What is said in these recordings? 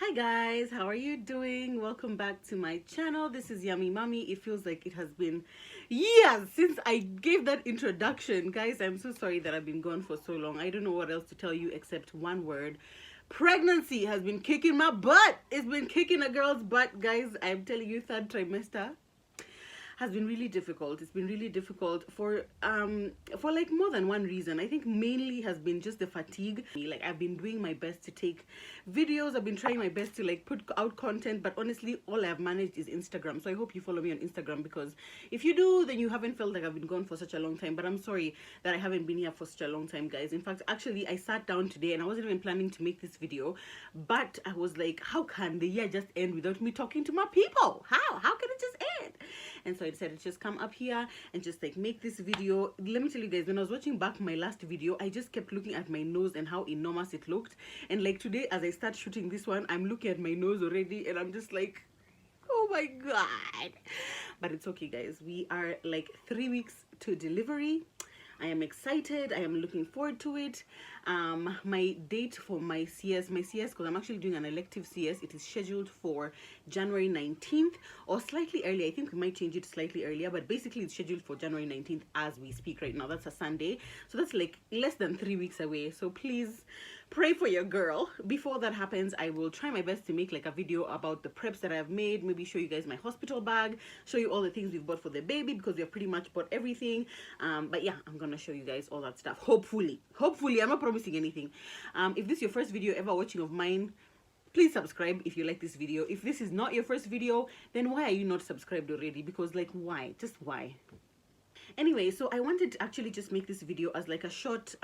Hi guys, how are you doing? Welcome back to my channel. This is Yummy Mommy. It feels like it has been years since I gave that introduction. Guys, I'm so sorry that I've been gone for so long. I don't know what else to tell you except one word. Pregnancy has been kicking my butt. It's been kicking a girl's butt, guys. I'm telling you, third trimester has been really difficult. It's been really difficult for like more than one reason. I think mainly has been just the fatigue. Like I've been doing my best to take videos. I've been trying my best to like put out content, but honestly all I've managed is Instagram. So I hope you follow me on Instagram, because if you do, then you haven't felt like I've been gone for such a long time. But I'm sorry that I haven't been here for such a long time, guys. In fact, actually I sat down today and I wasn't even planning to make this video, but I was like, how can the year just end without me talking to my people? How can it just end? And so I decided to just come up here and just like make this video. Let me tell you guys, when I was watching back my last video, I just kept looking at my nose and how enormous it looked. And like today, as I start shooting this one, I'm looking at my nose already and I'm just like, oh my god. But it's okay, guys. We are like 3 weeks to delivery. I am excited. I am looking forward to it. My date for my CS, because I'm actually doing an elective CS, it is scheduled for January 19th or slightly earlier. I think we might change it slightly earlier, but basically it's scheduled for January 19th as we speak right now. That's a Sunday. So that's like less than 3 weeks away. So please pray for your girl. Before that happens, I will try my best to make like a video about the preps that I've made, maybe show you guys my hospital bag, show you all the things we've bought for the baby, because we have pretty much bought everything. But yeah, I'm gonna show you guys all that stuff, hopefully. I'm not promising anything. If this is your first video ever watching of mine, please subscribe if you like this video. If this is not your first video, then why are you not subscribed already? Because like, why? Just why? Anyway, so I wanted to actually just make this video as like a short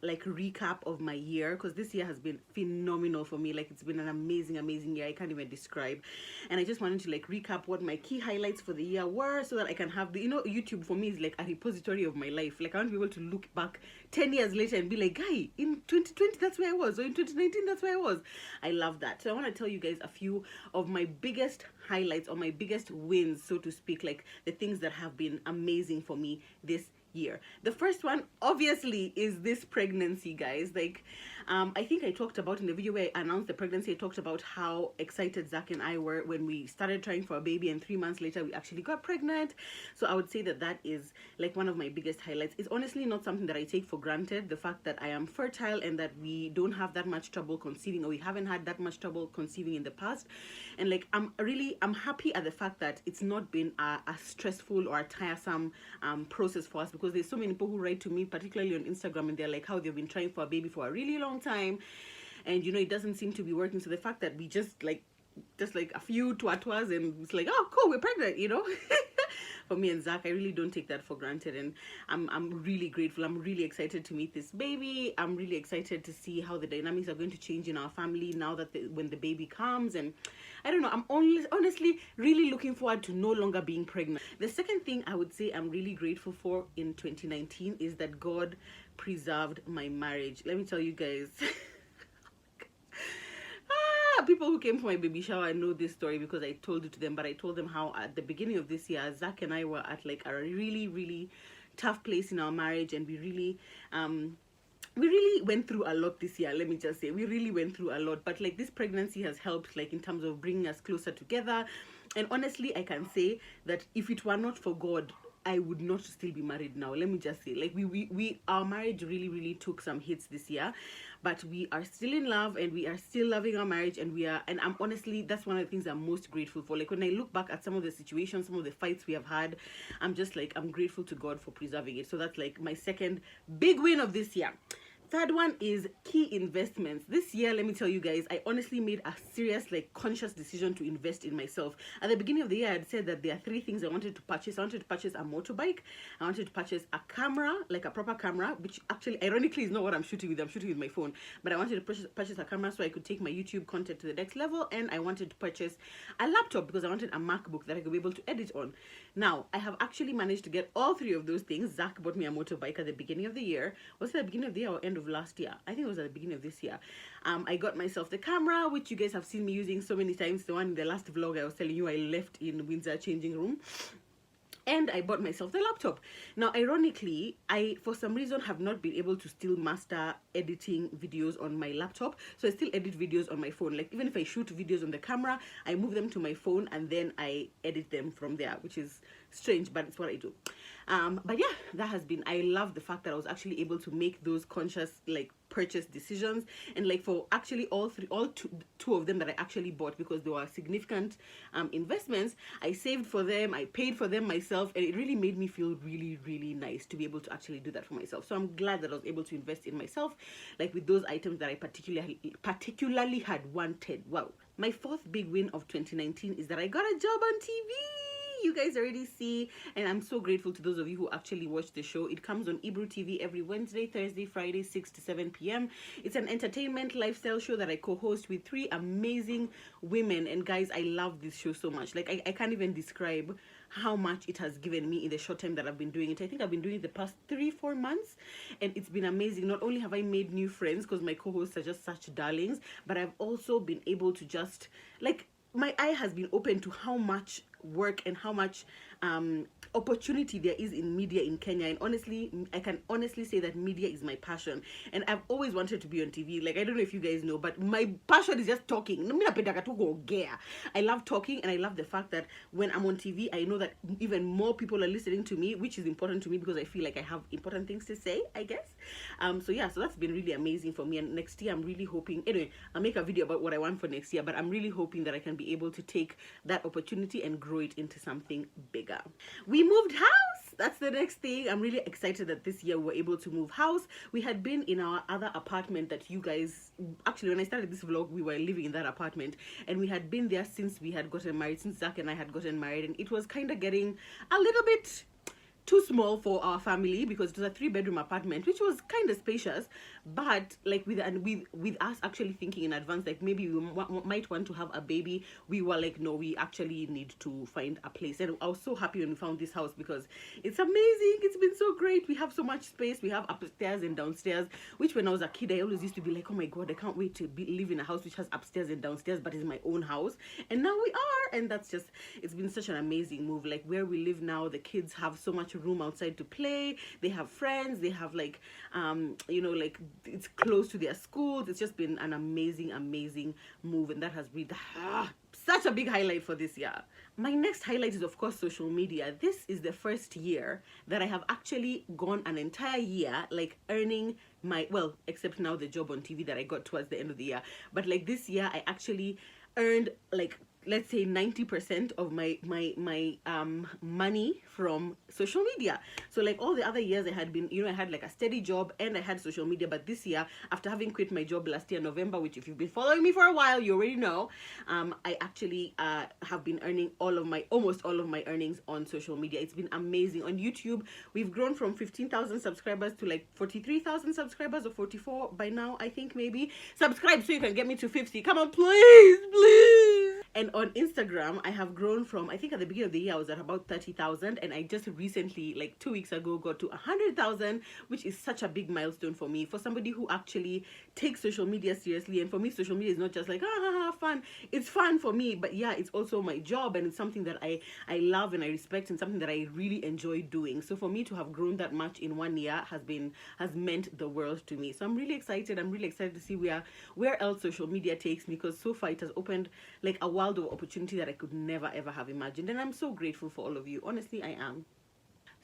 like recap of my year, because this year has been phenomenal for me. Like it's been an amazing year. I can't even describe. And I just wanted to like recap what my key highlights for the year were, so that I can have the, you know, YouTube for me is like a repository of my life. Like I want to be able to look back 10 years later and be like, guy, in 2020 that's where I was, or in 2019 that's where I was. I love that. So I want to tell you guys a few of my biggest highlights, or my biggest wins, so to speak, like the things that have been amazing for me this year. The first one obviously is this pregnancy, guys. Like I think I talked about in the video where I announced the pregnancy, I talked about how excited Zach and I were when we started trying for a baby, and 3 months later we actually got pregnant. So I would say that that is like one of my biggest highlights. It's honestly not something that I take for granted, the fact that I am fertile and that we don't have that much trouble conceiving, or we haven't had that much trouble conceiving in the past. And like I'm happy at the fact that it's not been a stressful or a tiresome process for us, because there's so many people who write to me, particularly on Instagram, and they're like how they've been trying for a baby for a really long time, and you know it doesn't seem to be working. So the fact that we just like a few twatwas and it's like, oh cool, we're pregnant, you know. For me and Zach, I really don't take that for granted, and I'm really grateful. I'm really excited to meet this baby. I'm really excited to see how the dynamics are going to change in our family now that when the baby comes. And I don't know, I'm honestly really looking forward to no longer being pregnant. The second thing I would say I'm really grateful for in 2019 is that God preserved my marriage. Let me tell you guys. People who came for my baby shower know this story because I told it to them, but I told them how at the beginning of this year, Zach and I were at like a really tough place in our marriage, and we really went through a lot this year. Let me just say, we really went through a lot, but like this pregnancy has helped, like in terms of bringing us closer together. And honestly, I can say that if it were not for God, I would not still be married now. Let me just say, like our marriage really took some hits this year, but we are still in love and we are still loving our marriage, and I'm honestly, that's one of the things I'm most grateful for. Like when I look back at some of the situations, some of the fights we have had, I'm just like, I'm grateful to God for preserving it. So that's like my second big win of this year. Third one is key investments. This year, let me tell you guys, I honestly made a serious, like, conscious decision to invest in myself. At the beginning of the year, I had said that there are 3 things I wanted to purchase. I wanted to purchase a motorbike. I wanted to purchase a camera, like a proper camera, which actually, ironically, is not what I'm shooting with. I'm shooting with my phone. But I wanted to purchase a camera so I could take my YouTube content to the next level. And I wanted to purchase a laptop because I wanted a MacBook that I could be able to edit on. Now, I have actually managed to get all 3 of those things. Zach bought me a motorbike at the beginning of the year. Was it at the beginning of the year or end of last year? I think it was at the beginning of this year. I got myself the camera, which you guys have seen me using so many times. The one in the last vlog I was telling you I left in Windsor changing room. and I bought myself the laptop. Now, ironically, I, for some reason, have not been able to still master editing videos on my laptop. So I still edit videos on my phone. Like, even if I shoot videos on the camera, I move them to my phone and then I edit them from there, which is strange, but it's what I do. But yeah, that has been, I love the fact that I was actually able to make those conscious, like, purchase decisions, and like for actually all two of them that I actually bought, because they were significant investments. I saved for them, I paid for them myself, and it really made me feel really, really nice to be able to actually do that for myself. So I'm glad that I was able to invest in myself, like with those items that I particularly had wanted. Wow. My fourth big win of 2019 is that I got a job on TV. You guys already see, and I'm so grateful to those of you who actually watch the show. It comes on Ibru TV every Wednesday, Thursday, Friday, 6 to 7 p.m. It's an entertainment lifestyle show that I co-host with 3 amazing women, and guys, I love this show so much. Like, I can't even describe how much it has given me in the short time that I've been doing it. I think I've been doing it the past 3-4 months, and it's been amazing. Not only have I made new friends, because my co-hosts are just such darlings, but I've also been able to just, like, my eye has been open to how much work and how much opportunity there is in media in Kenya. And honestly, I can honestly say that media is my passion, and I've always wanted to be on TV. Like, I don't know if you guys know, but my passion is just talking. I love talking, and I love the fact that when I'm on TV, I know that even more people are listening to me, which is important to me because I feel like I have important things to say, I guess. So yeah, so that's been really amazing for me. And next year, I'm really hoping, anyway, I'll make a video about what I want for next year, but I'm really hoping that I can be able to take that opportunity and grow it into something bigger. We moved house. That's the next thing. I'm really excited that this year we were able to move house. We had been in our other apartment that you guys, actually when I started this vlog, we were living in that apartment, and we had been there since we had gotten married, since Zach and I had gotten married, and it was kind of getting a little bit too small for our family, because it was a 3-bedroom apartment, which was kind of spacious, but like with us actually thinking in advance, like maybe we might want to have a baby, we were like, no, we actually need to find a place. And I was so happy when we found this house because it's amazing. It's been so great. We have so much space. We have upstairs and downstairs, which when I was a kid, I always used to be like, oh my god, I can't wait to live in a house which has upstairs and downstairs, but it's my own house. And now we are, and that's just, it's been such an amazing move. Like where we live now, the kids have so much room outside to play, they have friends, they have like you know, like it's close to their schools. It's just been an amazing move, and that has been such a big highlight for this year. My next highlight is of course social media. This is the first year that I have actually gone an entire year like earning my, well, except now the job on TV that I got towards the end of the year, but like this year I actually earned like, let's say 90% of my money from social media. So like all the other years I had been, you know, I had like a steady job and I had social media, but this year, after having quit my job last year November, which if you've been following me for a while, you already know, I actually have been earning almost all of my earnings on social media. It's been amazing. On YouTube, we've grown from 15,000 subscribers to like 43,000 subscribers, or 44 by now, I think. Maybe subscribe so you can get me to 50. Come on, please. And on Instagram, I have grown from, I think at the beginning of the year I was at about 30,000, and I just recently, like 2 weeks ago, got to 100,000, which is such a big milestone for me, for somebody who actually takes social media seriously. And for me, social media is not just like fun. It's fun for me, but yeah, it's also my job, and it's something that I love and I respect, and something that I really enjoy doing. So for me to have grown that much in 1 year has meant the world to me. So I'm really excited. I'm really excited to see where else social media takes me, because so far it has opened like a world of opportunity that I could never ever have imagined, and I'm so grateful for all of you. Honestly, I am.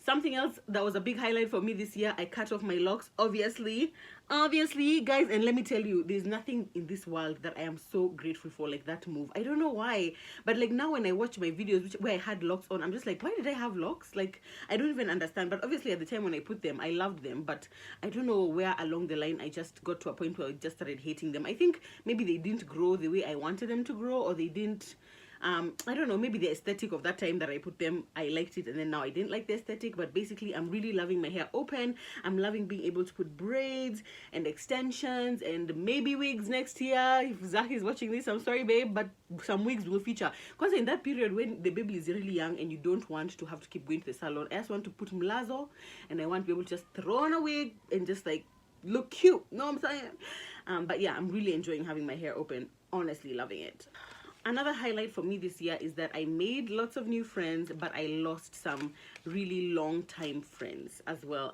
Something else that was a big highlight for me this year, I cut off my locks, obviously guys, and let me tell you, there's nothing in this world that I am so grateful for like that move. I don't know why, but like now when I watch my videos where I had locks on, I'm just like, why did I have locks? Like, I don't even understand. But obviously at the time when I put them, I loved them, but I don't know where along the line I just got to a point where I just started hating them. I think maybe they didn't grow the way I wanted them to grow, or they didn't, I don't know, maybe the aesthetic of that time that I put them, I liked it, and then now I didn't like the aesthetic. But basically I'm really loving my hair open. I'm loving being able to put braids and extensions and maybe wigs next year. If Zach is watching this, I'm sorry babe, but some wigs will feature, because in that period when the baby is really young and you don't want to have to keep going to the salon, I just want to put mlazo, and I want to be able to just throw on a wig and just like look cute. Know what I'm saying? But yeah, I'm really enjoying having my hair open. Honestly loving it. Another highlight for me this year is that I made lots of new friends, but I lost some really long time friends as well.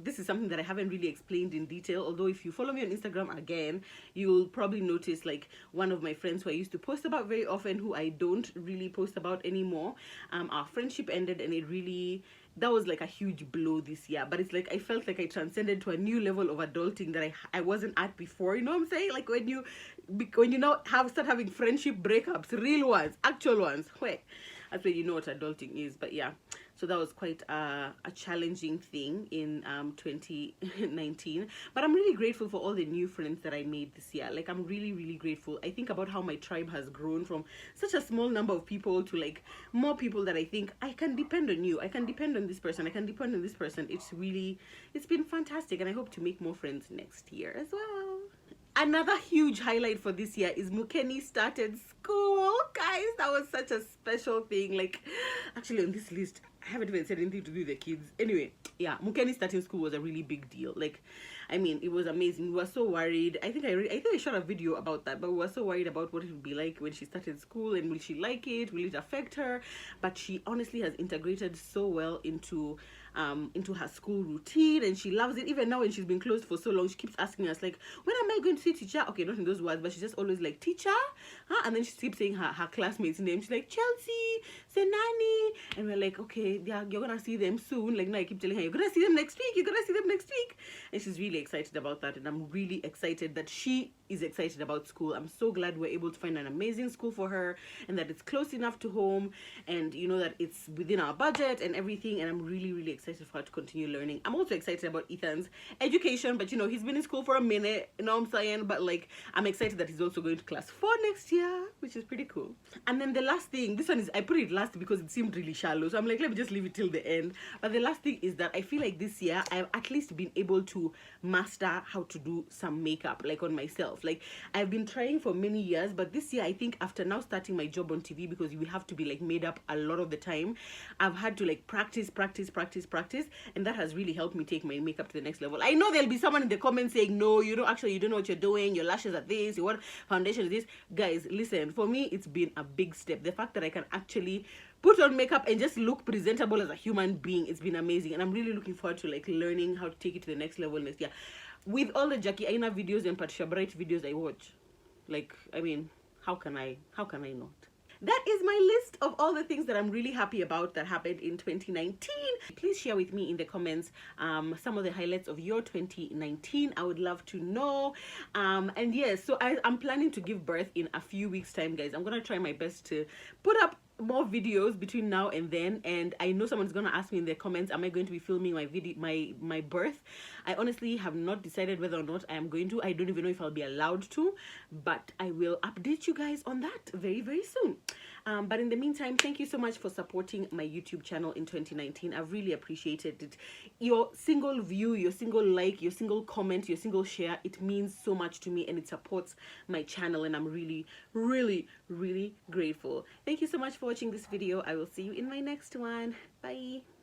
This is something that I haven't really explained in detail, although if you follow me on Instagram again, you'll probably notice like one of my friends who I used to post about very often, who I don't really post about anymore. Our friendship ended, and that was like a huge blow this year. But it's like I felt like I transcended to a new level of adulting that I wasn't at before. You know what I'm saying? Like when you now start having friendship breakups, real ones, actual ones, that's when you know what adulting is. But yeah, so that was quite a challenging thing in 2019. But I'm really grateful for all the new friends that I made this year. Like, I'm really, really grateful. I think about how my tribe has grown from such a small number of people to like more people that I think I can depend on you. I can depend on this person. I can depend on this person. It's been fantastic, and I hope to make more friends next year as well. Another huge highlight for this year is Mukeni started school. Guys, that was such a special thing. Like, actually on this list, I haven't even said anything to do with the kids. Anyway, yeah, Mukeni starting school was a really big deal. Like, I mean, it was amazing. We were so worried. I think I shot a video about that, but we were so worried about what it would be like when she started school, and will she like it? Will it affect her? But she honestly has integrated so well into her school routine, and she loves it. Even now when she's been closed for so long, she keeps asking us like, when am I going to see teacher? Okay, not in those words, but she's just always like, teacher, huh? And then she keeps saying her classmates' name. She's like, Chelsea, Senani, and we're like, okay, yeah, you're gonna see them soon. Like, now I keep telling her, you're gonna see them next week, you're gonna see them next week. And she's really excited about that, and I'm really excited that she is excited about school. I'm so glad we're able to find an amazing school for her, and that it's close enough to home, and you know that it's within our budget and everything. And I'm really, really excited for her to continue learning. I'm also excited about Ethan's education, but you know, he's been in school for a minute, you know what I'm saying? But like, I'm excited that he's also going to class 4 next year, which is pretty cool. And then the last thing, this one is, I put it last because it seemed really shallow, so I'm like, let me just leave it till the end. But the last thing is that I feel like this year I've at least been able to master how to do some makeup, like on myself. Like, I've been trying for many years, but this year I think after now starting my job on TV, because we have to be like made up a lot of the time, I've had to like practice, and that has really helped me take my makeup to the next level. I know there'll be someone in the comments saying, no, you don't know what you're doing, your lashes are this, your foundation is this. Guys, listen, for me it's been a big step. The fact that I can actually put on makeup and just look presentable as a human being, it's been amazing, and I'm really looking forward to like learning how to take it to the next level next year. With all the Jackie Aina videos and Patricia Bright videos I watch, like, I mean, how can I not? That is my list of all the things that I'm really happy about that happened in 2019. Please share with me in the comments some of the highlights of your 2019. I would love to know. And yes, so I'm planning to give birth in a few weeks time, guys. I'm gonna try my best to put up more videos between now and then, and I know someone's gonna ask me in the comments, am I going to be filming my video, my birth? I honestly have not decided whether or not I am going to. I don't even know if I'll be allowed to, but I will update you guys on that very, very soon. But in the meantime, thank you so much for supporting my YouTube channel in 2019. I've really appreciated it. Your single view, your single like, your single comment, your single share, it means so much to me, and it supports my channel, and I'm really, really, really grateful. Thank you so much for watching this video. I will see you in my next one. Bye.